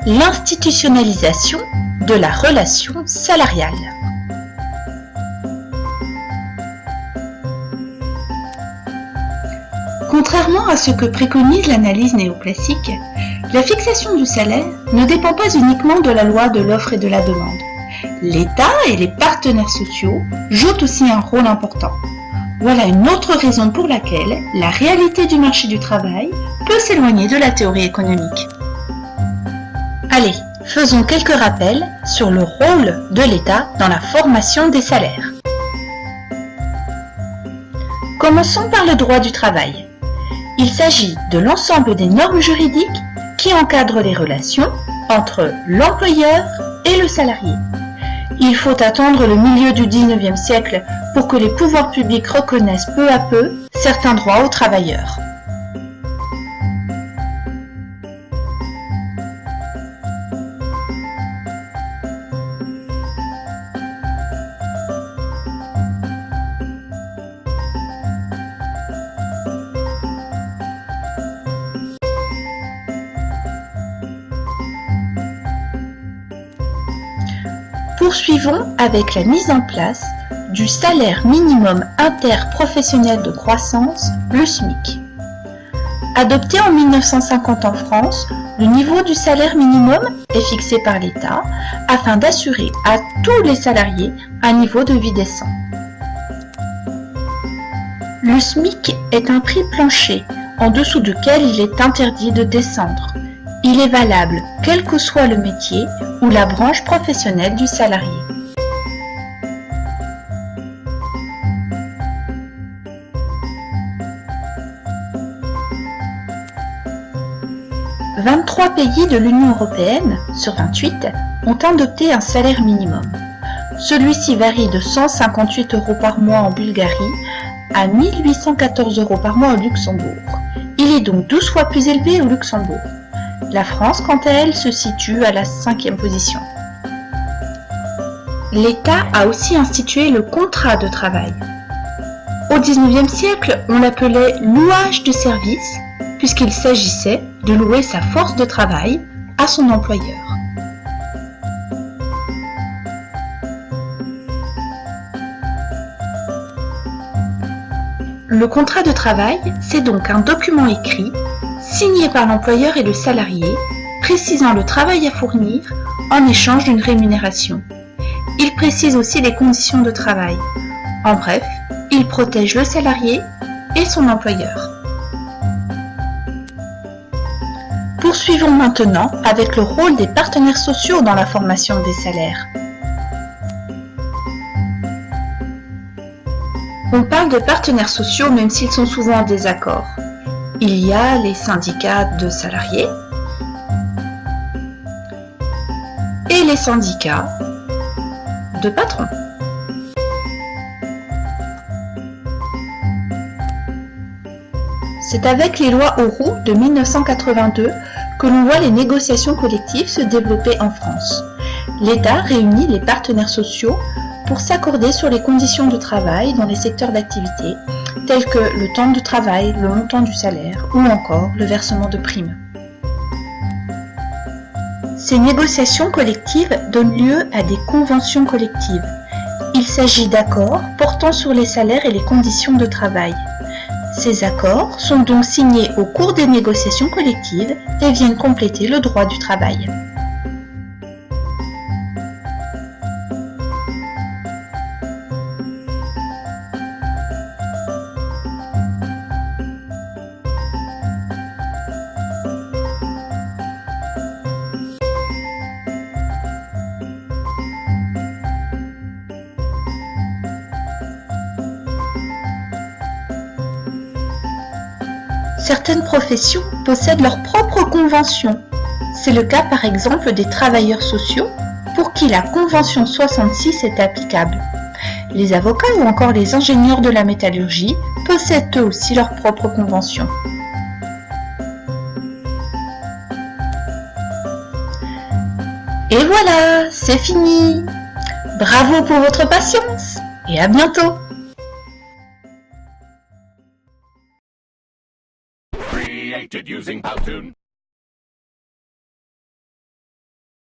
l'institutionnalisation de la relation salariale. Contrairement à ce que préconise l'analyse néoclassique, la fixation du salaire ne dépend pas uniquement de la loi de l'offre et de la demande. L'État et les partenaires sociaux jouent aussi un rôle important. Voilà une autre raison pour laquelle la réalité du marché du travail peut s'éloigner de la théorie économique. Allez, faisons quelques rappels sur le rôle de l'État dans la formation des salaires. Commençons par le droit du travail. Il s'agit de l'ensemble des normes juridiques qui encadrent les relations entre l'employeur et le salarié. Il faut attendre le milieu du XIXe siècle pour que les pouvoirs publics reconnaissent peu à peu certains droits aux travailleurs. Poursuivons avec la mise en place du salaire minimum interprofessionnel de croissance, le SMIC. Adopté en 1950 en France, le niveau du salaire minimum est fixé par l'État afin d'assurer à tous les salariés un niveau de vie décent. Le SMIC est un prix plancher en dessous duquel il est interdit de descendre. Il est valable quel que soit le métier ou la branche professionnelle du salarié. « 23 pays de l'Union européenne, sur 28, ont adopté un salaire minimum. Celui-ci varie de 158 € par mois en Bulgarie à 1814 € par mois au Luxembourg. Il est donc 12 fois plus élevé au Luxembourg. La France, quant à elle, se situe à la 5e position. L'État a aussi institué le contrat de travail. Au XIXe siècle, on l'appelait louage de service, puisqu'il s'agissait de louer sa force de travail à son employeur. Le contrat de travail, c'est donc un document écrit signé par l'employeur et le salarié, précisant le travail à fournir en échange d'une rémunération. Il précise aussi les conditions de travail. En bref, il protège le salarié et son employeur. Poursuivons maintenant avec le rôle des partenaires sociaux dans la formation des salaires. On parle de partenaires sociaux même s'ils sont souvent en désaccord. Il y a les syndicats de salariés et les syndicats de patrons. C'est avec les lois Auroux de 1982 que l'on voit les négociations collectives se développer en France. L'État réunit les partenaires sociaux pour s'accorder sur les conditions de travail dans les secteurs d'activité, tels que le temps de travail, le montant du salaire ou encore le versement de primes. Ces négociations collectives donnent lieu à des conventions collectives. Il s'agit d'accords portant sur les salaires et les conditions de travail. Ces accords sont donc signés au cours des négociations collectives et viennent compléter le droit du travail. Certaines professions possèdent leurs propres conventions. C'est le cas par exemple des travailleurs sociaux pour qui la Convention 66 est applicable. Les avocats ou encore les ingénieurs de la métallurgie possèdent eux aussi leurs propres conventions. Et voilà, c'est fini! Bravo pour votre patience et à bientôt! Created using Powtoon.